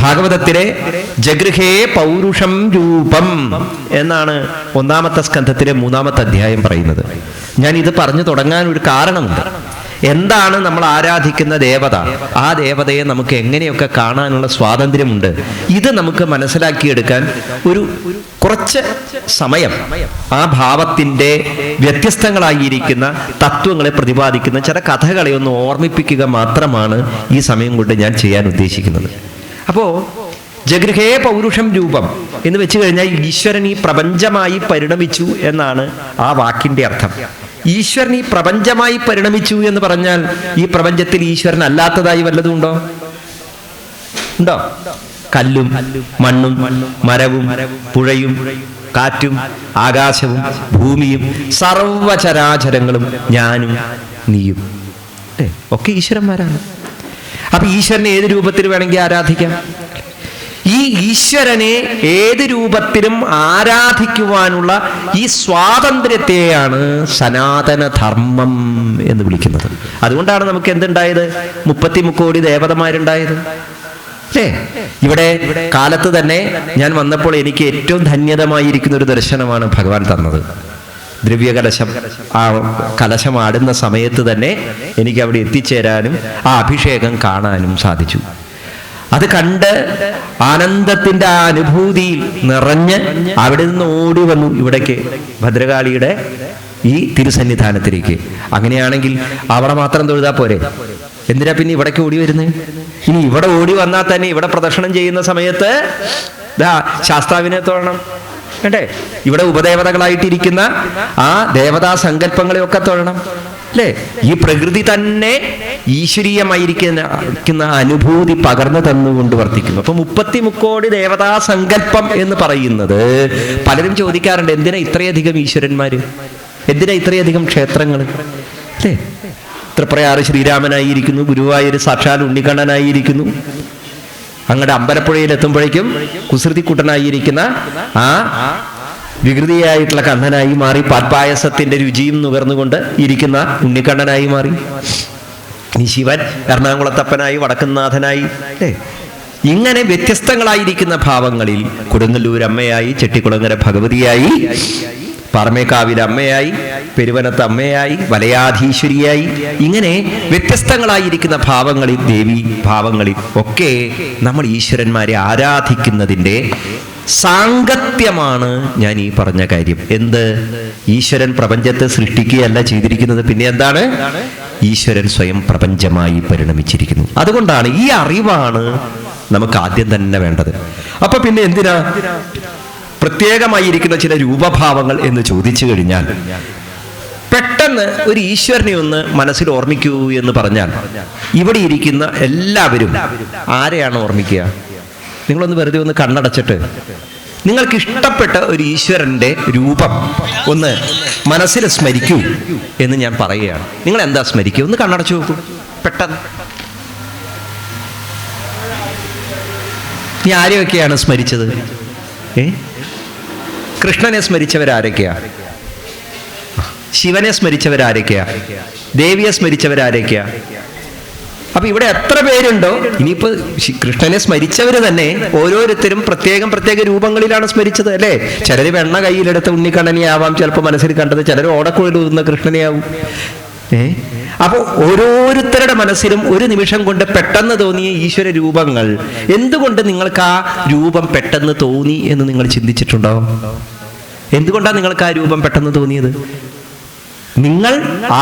ഭാഗവതത്തിലെ ജഗൃഹേ പൗരുഷം രൂപം എന്നാണ് 1-ാമത്തെ സ്കന്ധത്തിലെ 3-ാമത്തെ അധ്യായം പറയുന്നത്. ഞാൻ ഇത് പറഞ്ഞു തുടങ്ങാൻ ഒരു കാരണമുണ്ട്. എന്താണ് നമ്മൾ ആരാധിക്കുന്ന ദേവത, ആ ദേവതയെ നമുക്ക് എങ്ങനെയൊക്കെ കാണാനുള്ള സ്വാതന്ത്ര്യമുണ്ട്, ഇത് നമുക്ക് മനസ്സിലാക്കിയെടുക്കാൻ കുറച്ച് സമയം ആ ഭാവത്തിൻ്റെ വ്യത്യസ്തങ്ങളായിരിക്കുന്ന തത്വങ്ങളെ പ്രതിപാദിക്കുന്ന ചില കഥകളെ ഒന്ന് ഓർമ്മിപ്പിക്കുക മാത്രമാണ് ഈ സമയം കൊണ്ട് ഞാൻ ചെയ്യാൻ ഉദ്ദേശിക്കുന്നത്. അപ്പോൾ ജഗൃഹേ പൗരുഷം രൂപം എന്ന് വെച്ച് കഴിഞ്ഞാൽ ഈശ്വരൻ ഈ പ്രപഞ്ചമായി പരിണമിച്ചു എന്നാണ് ആ വാക്കിൻ്റെ അർത്ഥം. ഈശ്വരൻ ഈ പ്രപഞ്ചമായി പരിണമിച്ചു എന്ന് പറഞ്ഞാൽ ഈ പ്രപഞ്ചത്തിൽ ഈശ്വരൻ അല്ലാത്തതായി വല്ലതും ഉണ്ടോ? ഉണ്ടോ? കല്ലും മണ്ണും മരവും പുഴയും കാറ്റും ആകാശവും ഭൂമിയും സർവചരാചരങ്ങളും ഞാനും നീയും ഒക്കെ ഈശ്വരന്മാരാണ്. അപ്പൊ ഈശ്വരനെ ഏത് രൂപത്തിൽ വേണമെങ്കിൽ ആരാധിക്കാം. ഈ ഈശ്വരനെ ഏത് രൂപത്തിലും ആരാധിക്കുവാനുള്ള ഈ സ്വാതന്ത്ര്യത്തെയാണ് സനാതനധർമ്മം എന്ന് വിളിക്കുന്നത്. അതുകൊണ്ടാണ് നമുക്ക് എന്തുണ്ടായത്? 33 കോടി ദേവതമാരുണ്ടായത് അല്ലേ? ഇവിടെ കാലത്ത് തന്നെ ഞാൻ വന്നപ്പോൾ എനിക്ക് ഏറ്റവും ധന്യതമായിരിക്കുന്ന ഒരു ദർശനമാണ് ഭഗവാൻ തന്നത്. ദ്രവ്യകലശം, ആ കലശം ആടുന്ന സമയത്ത് തന്നെ എനിക്ക് അവിടെ എത്തിച്ചേരാനും ആ അഭിഷേകം കാണാനും സാധിച്ചു. അത് കണ്ട് ആനന്ദത്തിൻ്റെ ആ അനുഭൂതിയിൽ നിറഞ്ഞ് അവിടെ നിന്ന് ഓടി വന്നു ഇവിടേക്ക്, ഭദ്രകാളിയുടെ ഈ തിരുസന്നിധാനത്തിലേക്ക്. അങ്ങനെയാണെങ്കിൽ അവിടെ മാത്രം തൊഴുതാൽ പോരെ? എന്തിനാ പിന്നെ ഇവിടേക്ക് ഓടി വരുന്നത്? ഇനി ഇവിടെ ഓടി വന്നാൽ തന്നെ ഇവിടെ പ്രദർശനം ചെയ്യുന്ന സമയത്ത് ശാസ്താവിനെ തൊഴണം വേണ്ടേ? ഇവിടെ ഉപദേവതകളായിട്ടിരിക്കുന്ന ആ ദേവതാ സങ്കല്പങ്ങളെയൊക്കെ തൊഴണം അല്ലേ? ഈ പ്രകൃതി തന്നെ ഈശ്വരീയമായിരിക്കുന്ന അനുഭൂതി പകർന്നു തന്നുകൊണ്ട് വർത്തിക്കുന്നു. അപ്പൊ 33 കോടി ദേവതാ സങ്കല്പം എന്ന് പറയുന്നത് പലരും ചോദിക്കാറുണ്ട്, എന്തിനാ ഇത്രയധികം ഈശ്വരന്മാര്, എന്തിനാ ഇത്രയധികം ക്ഷേത്രങ്ങൾ അല്ലേ? തൃപ്രയാറ് ശ്രീരാമനായിരിക്കുന്നു, ഗുരുവായൂർ സാക്ഷാൽ ഉണ്ണിക്കണ്ണനായിരിക്കുന്നു, അങ്ങടെ അമ്പലപ്പുഴയിൽ എത്തുമ്പോഴേക്കും കുസൃതിക്കുട്ടനായിരിക്കുന്ന ആ വികൃതിയായിട്ടുള്ള കണ്ണനായി മാറി, പാൽപ്പായസത്തിന്റെ രുചിയും നുകർന്നുകൊണ്ട് ഇരിക്കുന്ന ഉണ്ണിക്കണ്ണനായി മാറി. ഇനി ശിവൻ എറണാകുളത്തപ്പനായി, വടക്കുംനാഥനായി അല്ലേ? ഇങ്ങനെ വ്യത്യസ്തങ്ങളായിരിക്കുന്ന ഭാവങ്ങളിൽ കൊടുങ്ങല്ലൂർ അമ്മയായി, ചെട്ടിക്കുളങ്ങര ഭഗവതിയായി, പാറമേക്കാവിൽ അമ്മയായി, പെരുവനത്ത് അമ്മയായി, വലയാധീശ്വരിയായി, ഇങ്ങനെ വ്യത്യസ്തങ്ങളായിരിക്കുന്ന ഭാവങ്ങളിൽ, ദേവി ഭാവങ്ങളിൽ ഒക്കെ നമ്മൾ ഈശ്വരന്മാരെ ആരാധിക്കുന്നതിൻ്റെ സാങ്കത്യമാണ് ഞാൻ ഈ പറഞ്ഞ കാര്യം. എന്ത്? ഈശ്വരൻ പ്രപഞ്ചത്തെ സൃഷ്ടിക്കുകയല്ല ചെയ്തിരിക്കുന്നത്, പിന്നെ എന്താണ്? ഈശ്വരൻ സ്വയം പ്രപഞ്ചമായി പരിണമിച്ചിരിക്കുന്നു. അതുകൊണ്ടാണ് ഈ അറിവാണ് നമുക്ക് ആദ്യം തന്നെ വേണ്ടത്. അപ്പൊ പിന്നെ എന്തിനാ പ്രത്യേകമായിരിക്കുന്ന ചില രൂപഭാവങ്ങൾ എന്ന് ചോദിച്ചു കഴിഞ്ഞാൽ, പെട്ടെന്ന് ഒരു ഈശ്വരനെ ഒന്ന് മനസ്സിൽ ഓർമ്മിക്കൂ എന്ന് പറഞ്ഞാൽ ഇവിടെ ഇരിക്കുന്ന എല്ലാവരും ആരെയാണ് ഓർമ്മിക്കുക? നിങ്ങളൊന്ന് വെറുതെ ഒന്ന് കണ്ണടച്ചിട്ട് നിങ്ങൾക്ക് ഇഷ്ടപ്പെട്ട ഒരു ഈശ്വരന്റെ രൂപം ഒന്ന് മനസ്സിൽ സ്മരിക്കൂ എന്ന് ഞാൻ പറയുകയാണ്. നിങ്ങൾ എന്താ സ്മരിക്കുക? ഒന്ന് കണ്ണടച്ചു നോക്കൂ പെട്ടെന്ന്. നീ ആരെയൊക്കെയാണ് സ്മരിച്ചത്? കൃഷ്ണനെ സ്മരിച്ചവരാരൊക്കെയാ? ശിവനെ സ്മരിച്ചവരാരൊക്കെയാ? ദേവിയെ സ്മരിച്ചവരാരൊക്കെയാ? അപ്പൊ ഇവിടെ എത്ര പേരുണ്ടോ? ഇനിയിപ്പോ കൃഷ്ണനെ സ്മരിച്ചവര് തന്നെ ഓരോരുത്തരും പ്രത്യേകം പ്രത്യേക രൂപങ്ങളിലാണ് സ്മരിച്ചത് അല്ലേ? ചിലര് വെണ്ണ കയ്യിലെടുത്ത ഉണ്ണിക്കണ്ണനെ ആവാം ചിലപ്പോൾ മനസ്സിൽ കണ്ടത്, ചിലർ ഓടക്കുഴലൂതുന്ന കൃഷ്ണനെയാവും. അപ്പൊ ഓരോരുത്തരുടെ മനസ്സിലും ഒരു നിമിഷം കൊണ്ട് പെട്ടെന്ന് തോന്നിയ ഈശ്വര രൂപങ്ങൾ, എന്തുകൊണ്ട് നിങ്ങൾക്ക് ആ രൂപം പെട്ടെന്ന് തോന്നി എന്ന് നിങ്ങൾ ചിന്തിച്ചിട്ടുണ്ടോ? എന്തുകൊണ്ടാണ് നിങ്ങൾക്ക് ആ രൂപം പെട്ടെന്ന് തോന്നിയത്? നിങ്ങൾ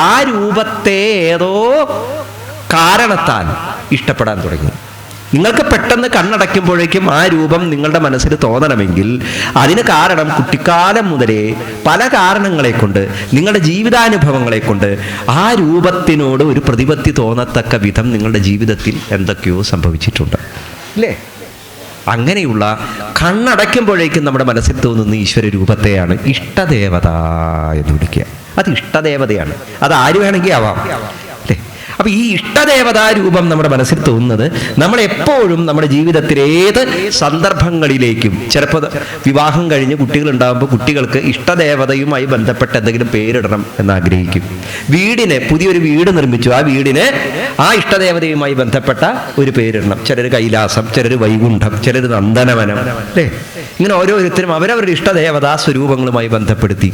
ആ രൂപത്തെ ഏതോ കാരണത്താൽ ഇഷ്ടപ്പെടാൻ തുടങ്ങി. നിങ്ങൾക്ക് പെട്ടെന്ന് കണ്ണടയ്ക്കുമ്പോഴേക്കും ആ രൂപം നിങ്ങളുടെ മനസ്സിൽ തോന്നണമെങ്കിൽ അതിന് കാരണം കുട്ടിക്കാലം മുതലേ പല കാരണങ്ങളെ കൊണ്ട്, നിങ്ങളുടെ ജീവിതാനുഭവങ്ങളെ കൊണ്ട് ആ രൂപത്തിനോട് ഒരു പ്രതിപത്തി തോന്നത്തക്ക വിധം നിങ്ങളുടെ ജീവിതത്തിൽ എന്തൊക്കെയോ സംഭവിച്ചിട്ടുണ്ട് അല്ലേ? അങ്ങനെയുള്ള കണ്ണടയ്ക്കുമ്പോഴേക്കും നമ്മുടെ മനസ്സിൽ തോന്നുന്ന ഈശ്വര രൂപത്തെയാണ് ഇഷ്ടദേവത എന്ന് വിളിക്കുക. അത് ഇഷ്ടദേവതയാണ്. അത് ആര് വേണമെങ്കിൽ ആവാം അല്ലേ? അപ്പൊ ഈ ഇഷ്ടദേവതാ രൂപം നമ്മുടെ മനസ്സിൽ തോന്നുന്നത് നമ്മൾ എപ്പോഴും നമ്മുടെ ജീവിതത്തിൽ ഏത് സന്ദർഭങ്ങളിലേക്കും, ചിലപ്പോൾ വിവാഹം കഴിഞ്ഞ് കുട്ടികൾ ഉണ്ടാകുമ്പോൾ കുട്ടികൾക്ക് ഇഷ്ടദേവതയുമായി ബന്ധപ്പെട്ട എന്തെങ്കിലും പേരിടണം എന്ന് ആഗ്രഹിക്കും. വീടിന് പുതിയൊരു വീട് നിർമ്മിച്ചു, ആ വീടിന് ആ ഇഷ്ടദേവതയുമായി ബന്ധപ്പെട്ട ഒരു പേരിടണം. ചിലർ കൈലാസം, ചിലർ വൈകുണ്ഠം, ചിലർ നന്ദനവനം, അല്ലേ? ഇങ്ങനെ ഓരോരുത്തരും അവരവരുടെ ഇഷ്ടദേവതാ സ്വരൂപങ്ങളുമായി ബന്ധപ്പെടുത്തി